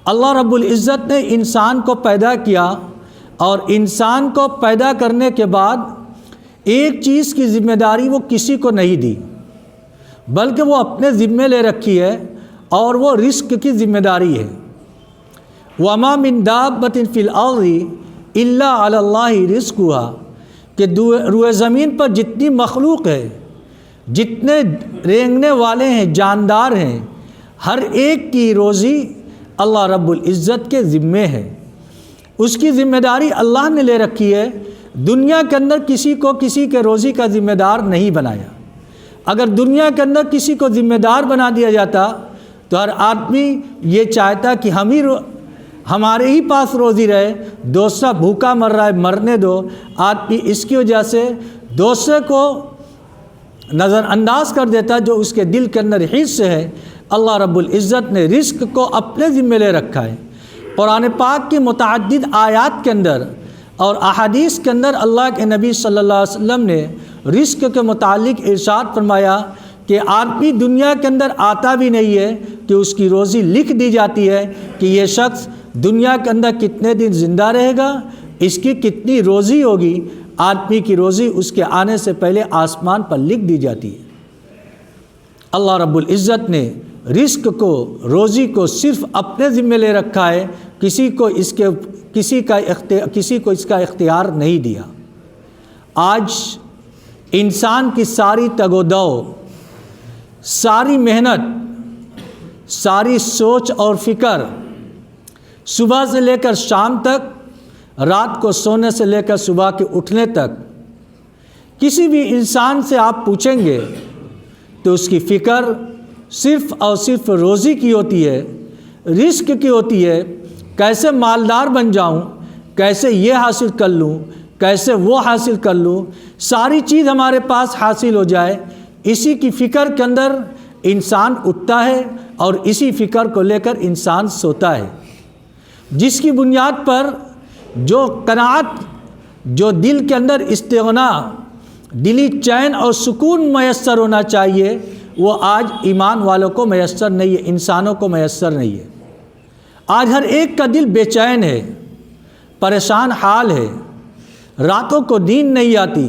اللہ رب العزت نے انسان کو پیدا کیا اور انسان کو پیدا کرنے کے بعد ایک چیز کی ذمہ داری وہ کسی کو نہیں دی، بلکہ وہ اپنے ذمے لے رکھی ہے، اور وہ رزق کی ذمہ داری ہے۔ وَمَا مِن دَابَّةٍ فِي الْأَرْضِ إِلَّا عَلَى اللَّهِ رِزْقُهَا، کہ روئے زمین پر جتنی مخلوق ہے، جتنے رینگنے والے ہیں، جاندار ہیں، ہر ایک کی روزی اللہ رب العزت کے ذمے ہے، اس کی ذمہ داری اللہ نے لے رکھی ہے۔ دنیا کے اندر کسی کو کسی کے روزی کا ذمہ دار نہیں بنایا۔ اگر دنیا کے اندر کسی کو ذمہ دار بنا دیا جاتا تو ہر آدمی یہ چاہتا کہ ہمارے ہی پاس روزی رہے، دوسرا بھوکا مر رہا ہے مرنے دو۔ آدمی اس کی وجہ سے دوسرے کو نظر انداز کر دیتا جو اس کے دل کے اندر حص ہے۔ اللہ رب العزت نے رزق کو اپنے ذمہ لے رکھا ہے۔ قرآن پاک کی متعدد آیات کے اندر اور احادیث کے اندر اللہ کے نبی صلی اللہ علیہ وسلم نے رزق کے متعلق ارشاد فرمایا کہ آدمی دنیا کے اندر آتا بھی نہیں ہے کہ اس کی روزی لکھ دی جاتی ہے کہ یہ شخص دنیا کے اندر کتنے دن زندہ رہے گا، اس کی کتنی روزی ہوگی۔ آدمی کی روزی اس کے آنے سے پہلے آسمان پر لکھ دی جاتی ہے۔ اللہ رب العزت نے رزق کو، روزی کو صرف اپنے ذمہ لے رکھا ہے، کسی کو اس کا اختیار نہیں دیا۔ آج انسان کی ساری تگ و دو، ساری محنت، ساری سوچ اور فکر، صبح سے لے کر شام تک، رات کو سونے سے لے کر صبح کے اٹھنے تک، کسی بھی انسان سے آپ پوچھیں گے تو اس کی فکر صرف اور صرف روزی کی ہوتی ہے، رزق کی ہوتی ہے۔ کیسے مالدار بن جاؤں، کیسے یہ حاصل کر لوں، کیسے وہ حاصل کر لوں، ساری چیز ہمارے پاس حاصل ہو جائے، اسی کی فکر کے اندر انسان اٹھتا ہے اور اسی فکر کو لے کر انسان سوتا ہے، جس کی بنیاد پر جو قناعت، جو دل کے اندر استغنا، دلی چین اور سکون میسر ہونا چاہیے، وہ آج ایمان والوں کو میسر نہیں ہے، انسانوں کو میسر نہیں ہے۔ آج ہر ایک کا دل بے چین ہے، پریشان حال ہے، راتوں کو نیند نہیں آتی،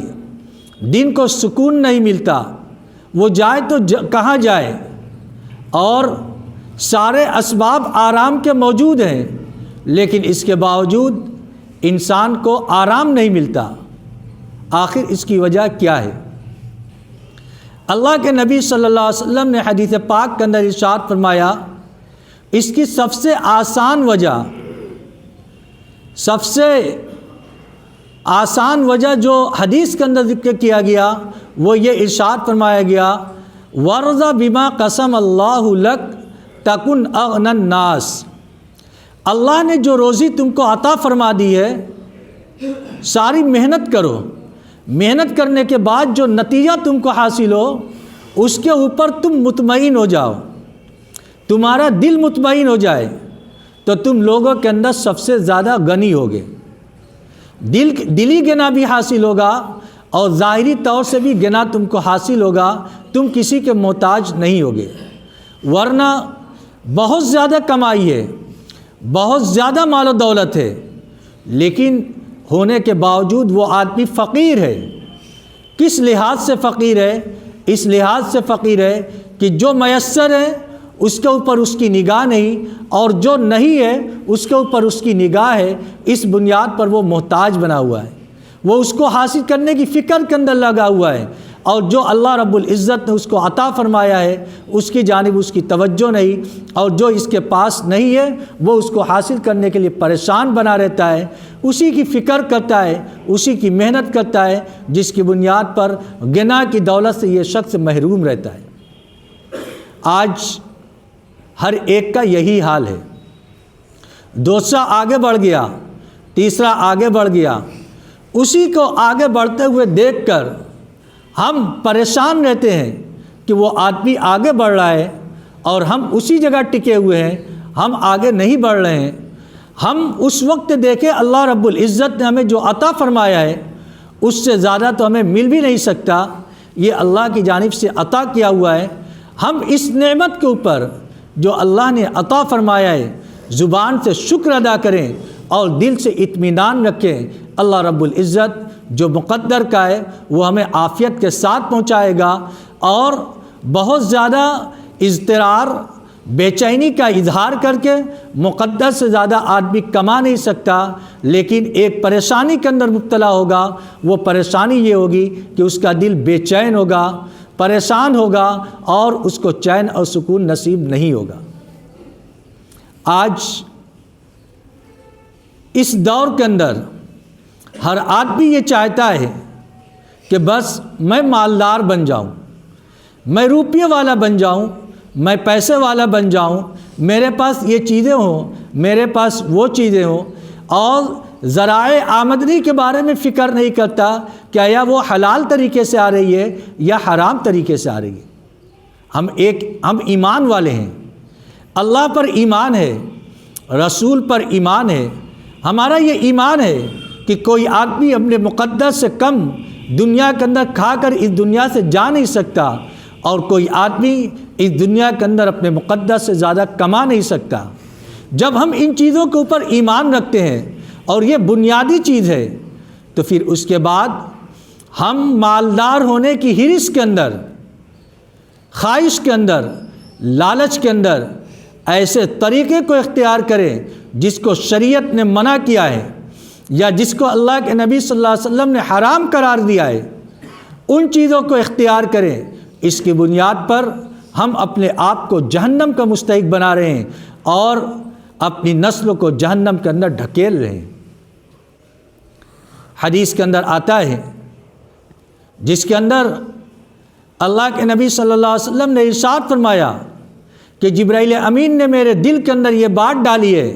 دن کو سکون نہیں ملتا، وہ جائے تو کہاں جائے، اور سارے اسباب آرام کے موجود ہیں، لیکن اس کے باوجود انسان کو آرام نہیں ملتا۔ آخر اس کی وجہ کیا ہے؟ اللہ کے نبی صلی اللہ علیہ وسلم نے حدیث پاک کے اندر ارشاد فرمایا، اس کی سب سے آسان وجہ، سب سے آسان وجہ جو حدیث کے اندر ذکر کیا گیا وہ یہ ارشاد فرمایا گیا، وَرْضَ بِمَا قَسَمَ اللَّهُ لَكَ تَكُنْ أَغْنَى النَّاسِ، اللہ نے جو روزی تم کو عطا فرما دی ہے، ساری محنت کرو، محنت کرنے کے بعد جو نتیجہ تم کو حاصل ہو اس کے اوپر تم مطمئن ہو جاؤ، تمہارا دل مطمئن ہو جائے تو تم لوگوں کے اندر سب سے زیادہ غنی ہوگے، دلی غنا بھی حاصل ہوگا اور ظاہری طور سے بھی غنا تم کو حاصل ہوگا، تم کسی کے محتاج نہیں ہوگے۔ ورنہ بہت زیادہ کمائی ہے، بہت زیادہ مال و دولت ہے، لیکن ہونے کے باوجود وہ آدمی فقیر ہے۔ کس لحاظ سے فقیر ہے؟ اس لحاظ سے فقیر ہے کہ جو میسر ہے اس کے اوپر اس کی نگاہ نہیں، اور جو نہیں ہے اس کے اوپر اس کی نگاہ ہے، اس بنیاد پر وہ محتاج بنا ہوا ہے، وہ اس کو حاصل کرنے کی فکر کے اندر لگا ہوا ہے، اور جو اللہ رب العزت نے اس کو عطا فرمایا ہے اس کی جانب اس کی توجہ نہیں، اور جو اس کے پاس نہیں ہے وہ اس کو حاصل کرنے کے لیے پریشان بنا رہتا ہے، اسی کی فکر کرتا ہے، اسی کی محنت کرتا ہے، جس کی بنیاد پر غنا کی دولت سے یہ شخص محروم رہتا ہے۔ آج ہر ایک کا یہی حال ہے، دوسرا آگے بڑھ گیا، تیسرا آگے بڑھ گیا، اسی کو آگے بڑھتے ہوئے دیکھ کر ہم پریشان رہتے ہیں کہ وہ آدمی آگے بڑھ رہا ہے اور ہم اسی جگہ ٹکے ہوئے ہیں، ہم آگے نہیں بڑھ رہے ہیں۔ ہم اس وقت دیکھیں اللہ رب العزت نے ہمیں جو عطا فرمایا ہے اس سے زیادہ تو ہمیں مل بھی نہیں سکتا، یہ اللہ کی جانب سے عطا کیا ہوا ہے۔ ہم اس نعمت کے اوپر جو اللہ نے عطا فرمایا ہے، زبان سے شکر ادا کریں اور دل سے اطمینان رکھیں۔ اللہ رب العزت جو مقدر کا ہے وہ ہمیں عافیت کے ساتھ پہنچائے گا، اور بہت زیادہ اضطرار، بے چینی کا اظہار کر کے مقدر سے زیادہ آدمی کما نہیں سکتا، لیکن ایک پریشانی کے اندر مبتلا ہوگا، وہ پریشانی یہ ہوگی کہ اس کا دل بے چین ہوگا، پریشان ہوگا، اور اس کو چین اور سکون نصیب نہیں ہوگا۔ آج اس دور کے اندر ہر آدمی یہ چاہتا ہے کہ بس میں مالدار بن جاؤں، میں روپیے والا بن جاؤں، میں پیسے والا بن جاؤں، میرے پاس یہ چیزیں ہوں، میرے پاس وہ چیزیں ہوں، اور ذرائع آمدنی کے بارے میں فکر نہیں کرتا کہ یا وہ حلال طریقے سے آ رہی ہے یا حرام طریقے سے آ رہی ہے۔ ہم ایمان والے ہیں، اللہ پر ایمان ہے، رسول پر ایمان ہے، ہمارا یہ ایمان ہے کہ کوئی آدمی اپنے مقدس سے کم دنیا کے اندر کھا کر اس دنیا سے جا نہیں سکتا، اور کوئی آدمی اس دنیا کے اندر اپنے مقدس سے زیادہ کما نہیں سکتا۔ جب ہم ان چیزوں کے اوپر ایمان رکھتے ہیں اور یہ بنیادی چیز ہے، تو پھر اس کے بعد ہم مالدار ہونے کی حرص کے اندر، خواہش کے اندر، لالچ کے اندر ایسے طریقے کو اختیار کریں جس کو شریعت نے منع کیا ہے، یا جس کو اللہ کے نبی صلی اللہ علیہ وسلم نے حرام قرار دیا ہے، ان چیزوں کو اختیار کریں۔ اس کی بنیاد پر ہم اپنے آپ کو جہنم کا مستحق بنا رہے ہیں اور اپنی نسلوں کو جہنم کے اندر ڈھکیل رہے ہیں۔ حدیث کے اندر آتا ہے، جس کے اندر اللہ کے نبی صلی اللہ علیہ وسلم نے ارشاد فرمایا کہ جبرائیل امین نے میرے دل کے اندر یہ بات ڈالی ہے،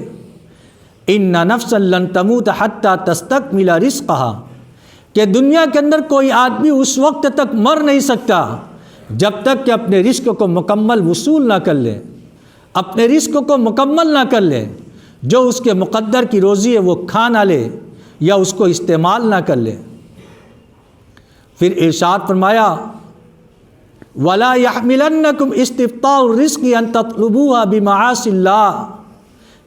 ان نفسا لن تموت حتی تستکمل رزقہا، کہ دنیا کے اندر کوئی آدمی اس وقت تک مر نہیں سکتا جب تک کہ اپنے رزق کو مکمل وصول نہ کر لے، اپنے رزق کو مکمل نہ کر لے، جو اس کے مقدر کی روزی ہے وہ کھا نہ لے یا اس کو استعمال نہ کر لے۔ پھر ارشاد فرمایا وَلَا يَحْمِلَنَّكُمْ اسْتِبْطَاءُ الرِّزْقِ أَن تَطْلُبُوهَا بِمَعَاصِ اللَّهِ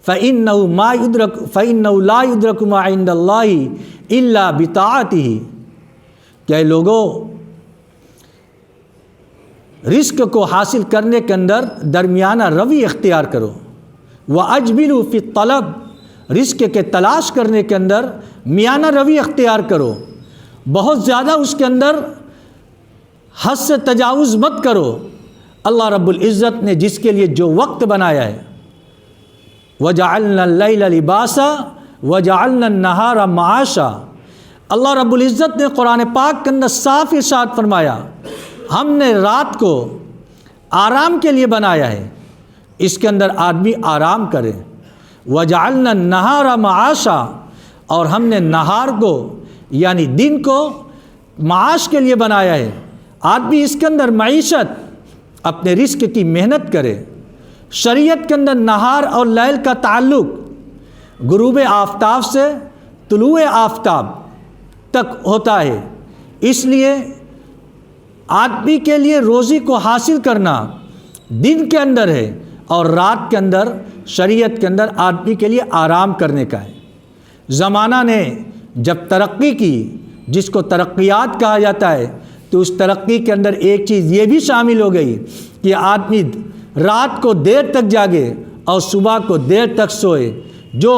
فَإِنَّهُ لَا يُدْرَكُ مَا عِندَ اللَّهِ إِلَّا بِطَاعَتِهِ، کہ لوگوں رزق کو حاصل کرنے کے اندر درمیانہ روی اختیار کرو، وَأَجْمِلُوا فِي الطَّلَبِ، رزق کے تلاش کرنے کے اندر میانہ روی اختیار کرو، بہت زیادہ اس کے اندر حد سے تجاوز مت کرو۔ اللہ رب العزت نے جس کے لیے جو وقت بنایا ہے، وَجَعَلْنَا اللَّيْلَ لِبَاسًا وَجَعَلْنَا النَّهَارَ مَعَاشًا، اللہ رب العزت نے قرآن پاک کے اندر صاف ارشاد فرمایا، ہم نے رات کو آرام کے لیے بنایا ہے، اس کے اندر آدمی آرام کرے۔ وَجَعَلْنَا النَّهَارَ مَعَاشًا، اور ہم نے نہار کو یعنی دن کو معاش کے لیے بنایا ہے، آدمی اس کے اندر معیشت، اپنے رزق کی محنت کرے۔ شریعت کے اندر نہار اور لیل کا تعلق غروب آفتاب سے طلوع آفتاب تک ہوتا ہے، اس لیے آدمی کے لیے روزی کو حاصل کرنا دن کے اندر ہے، اور رات کے اندر شریعت کے اندر آدمی کے لیے آرام کرنے کا ہے۔ زمانہ نے جب ترقی کی، جس کو ترقیات کہا جاتا ہے، تو اس ترقی کے اندر ایک چیز یہ بھی شامل ہو گئی کہ آدمی رات کو دیر تک جاگے اور صبح کو دیر تک سوئے۔ جو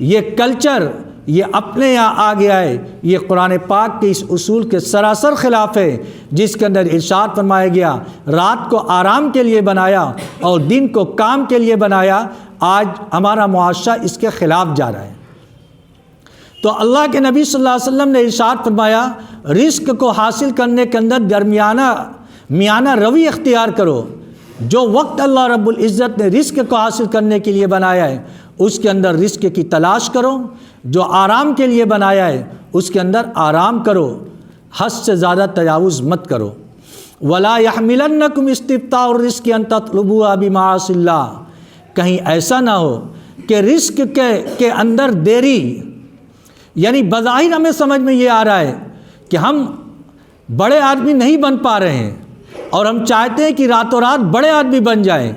یہ کلچر یہ اپنے یہاں آ گیا ہے، یہ قرآن پاک کے اس اصول کے سراسر خلاف ہے، جس کے اندر ارشاد فرمایا گیا رات کو آرام کے لیے بنایا اور دن کو کام کے لیے بنایا۔ آج ہمارا معاشرہ اس کے خلاف جا رہا ہے۔ تو اللہ کے نبی صلی اللہ علیہ وسلم نے ارشاد فرمایا رزق کو حاصل کرنے کے اندر میانہ روی اختیار کرو۔ جو وقت اللہ رب العزت نے رزق کو حاصل کرنے کے لیے بنایا ہے، اس کے اندر رزق کی تلاش کرو۔ جو آرام کے لیے بنایا ہے، اس کے اندر آرام کرو، حد سے زیادہ تجاوز مت کرو۔ وَلَا يَحْمِلَنَّكُمْ اسْتِبْطَاءُ الرِّزْقِ أَن تَطْلُبُوهَا بِمَعَاصِ اللَّهِ، کہیں ایسا نہ ہو کہ رزق کے اندر دیری، یعنی بظاہر ہمیں سمجھ میں یہ آ رہا ہے کہ ہم بڑے آدمی نہیں بن پا رہے ہیں اور ہم چاہتے ہیں کہ راتوں رات بڑے آدمی بن جائیں۔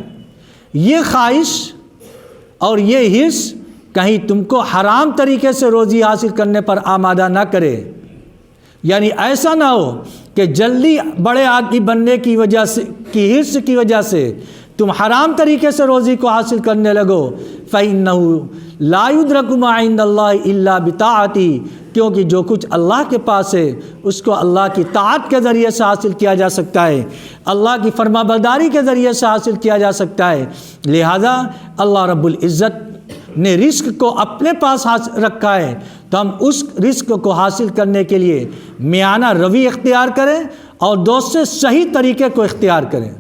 یہ خواہش اور یہ حرص کہیں تم کو حرام طریقے سے روزی حاصل کرنے پر آمادہ نہ کرے، یعنی ایسا نہ ہو کہ جلدی بڑے آدمی بننے کی وجہ سے حرص کی وجہ سے تم حرام طریقے سے روزی کو حاصل کرنے لگو۔ فَإِنَّهُ لَا يُدْرَكُ مَا عِندَ اللَّهِ إِلَّا بِطَاعَتِهِ، کیونکہ جو کچھ اللہ کے پاس ہے اس کو اللہ کی طاعت کے ذریعے سے حاصل کیا جا سکتا ہے، اللہ کی فرما برداری کے ذریعے سے حاصل کیا جا سکتا ہے۔ لہذا اللہ رب العزت نے رزق کو اپنے پاس رکھا ہے، تو ہم اس رزق کو حاصل کرنے کے لیے میانہ روی اختیار کریں اور دوست سے صحیح طریقے کو اختیار کریں،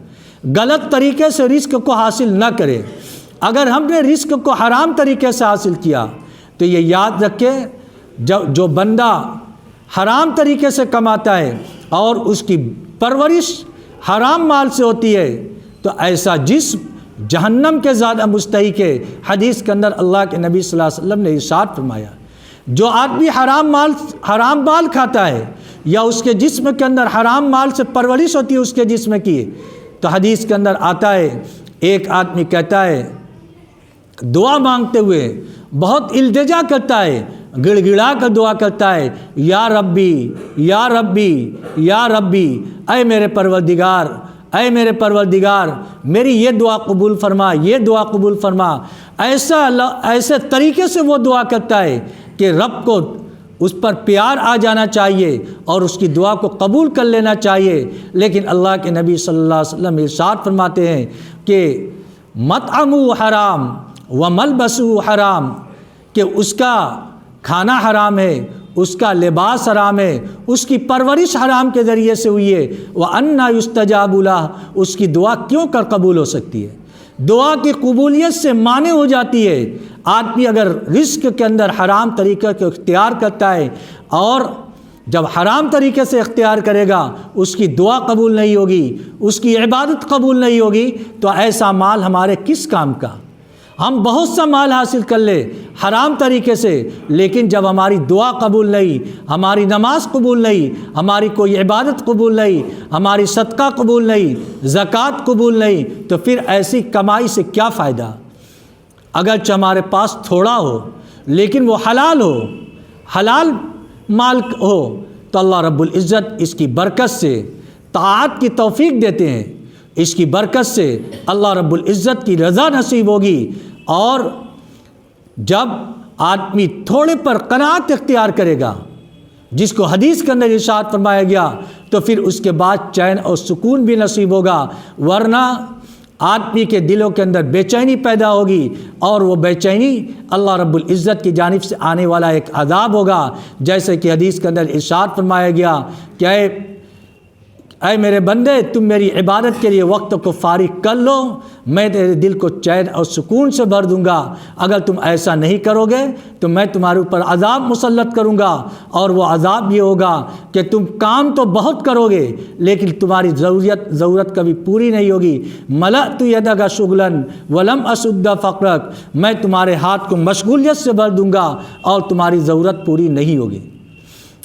غلط طریقے سے رزق کو حاصل نہ کریں۔ اگر ہم نے رزق کو حرام طریقے سے حاصل کیا تو یہ یاد رکھے، جو بندہ حرام طریقے سے کماتا ہے اور اس کی پرورش حرام مال سے ہوتی ہے تو ایسا جسم جہنم کے زیادہ مستحق ہے۔ حدیث کے اندر اللہ کے نبی صلی اللہ علیہ وسلم نے ارشاد فرمایا، جو آدمی حرام مال کھاتا ہے یا اس کے جسم کے اندر حرام مال سے پرورش ہوتی ہے اس کے جسم کی، تو حدیث کے اندر آتا ہے ایک آدمی کہتا ہے دعا مانگتے ہوئے بہت التجا کرتا ہے، گڑ گڑا کر دعا کرتا ہے، یا ربی یا ربی یا ربی، اے میرے پروردگار اے میرے پروردگار میری یہ دعا قبول فرما، یہ دعا قبول فرما۔ ایسے طریقے سے وہ دعا کرتا ہے کہ رب کو اس پر پیار آ جانا چاہیے اور اس کی دعا کو قبول کر لینا چاہیے۔ لیکن اللہ کے نبی صلی اللہ علیہ وسلم ارشاد فرماتے ہیں کہ مطعمہ حرام وملبسہ حرام، کہ اس کا کھانا حرام ہے، اس کا لباس حرام ہے، اس کی پرورش حرام کے ذریعے سے ہوئی ہے، وَأَنَّا يُسْتَجَابُ لَهُ، اس کی دعا کیوں کر قبول ہو سکتی ہے؟ دعا کی قبولیت سے مانع ہو جاتی ہے۔ آدمی اگر رزق کے اندر حرام طریقے کو اختیار کرتا ہے اور جب حرام طریقے سے اختیار کرے گا اس کی دعا قبول نہیں ہوگی، اس کی عبادت قبول نہیں ہوگی، تو ایسا مال ہمارے کس کام کا؟ ہم بہت سا مال حاصل کر لیں حرام طریقے سے، لیکن جب ہماری دعا قبول نہیں، ہماری نماز قبول نہیں، ہماری کوئی عبادت قبول نہیں، ہماری صدقہ قبول نہیں، زکوٰۃ قبول نہیں، تو پھر ایسی کمائی سے کیا فائدہ؟ اگرچہ ہمارے پاس تھوڑا ہو لیکن وہ حلال ہو، حلال مال ہو، تو اللہ رب العزت اس کی برکت سے طاعت کی توفیق دیتے ہیں، اس کی برکت سے اللہ رب العزت کی رضا نصیب ہوگی۔ اور جب آدمی تھوڑے پر قناعت اختیار کرے گا، جس کو حدیث کے اندر ارشاد فرمایا گیا، تو پھر اس کے بعد چین اور سکون بھی نصیب ہوگا، ورنہ آدمی کے دلوں کے اندر بے چینی پیدا ہوگی، اور وہ بے چینی اللہ رب العزت کی جانب سے آنے والا ایک عذاب ہوگا، جیسے کہ حدیث کے اندر ارشاد فرمایا گیا کہ اے میرے بندے، تم میری عبادت کے لیے وقت کو فارغ کر لو، میں تیرے دل کو چین اور سکون سے بھر دوں گا۔ اگر تم ایسا نہیں کرو گے تو میں تمہارے اوپر عذاب مسلط کروں گا، اور وہ عذاب یہ ہوگا کہ تم کام تو بہت کرو گے لیکن تمہاری ضرورت کبھی پوری نہیں ہوگی۔ ملأت یدک شغلا ولم اسد فقرک، میں تمہارے ہاتھ کو مشغولیت سے بھر دوں گا اور تمہاری ضرورت پوری نہیں ہوگی۔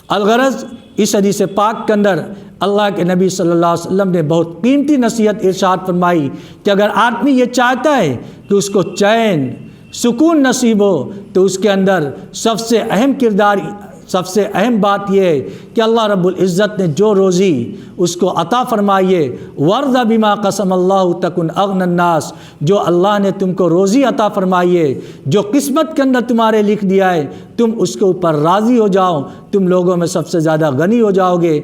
الغرض اس حدیث پاک کے اندر اللہ کے نبی صلی اللہ علیہ وسلم نے بہت قیمتی نصیحت ارشاد فرمائی کہ اگر آدمی یہ چاہتا ہے کہ اس کو چین سکون نصیب ہو تو اس کے اندر سب سے اہم بات یہ ہے کہ اللہ رب العزت نے جو روزی اس کو عطا فرمائیے، وَرْضَ بِمَا قَسَمَ اللَّهُ تَكُنْ أَغْنَى النَّاسِ، جو اللہ نے تم کو روزی عطا فرمائیے، جو قسمت کے اندر تمہارے لکھ دیا ہے، تم اس کے اوپر راضی ہو جاؤ، تم لوگوں میں سب سے زیادہ غنی ہو جاؤ گے۔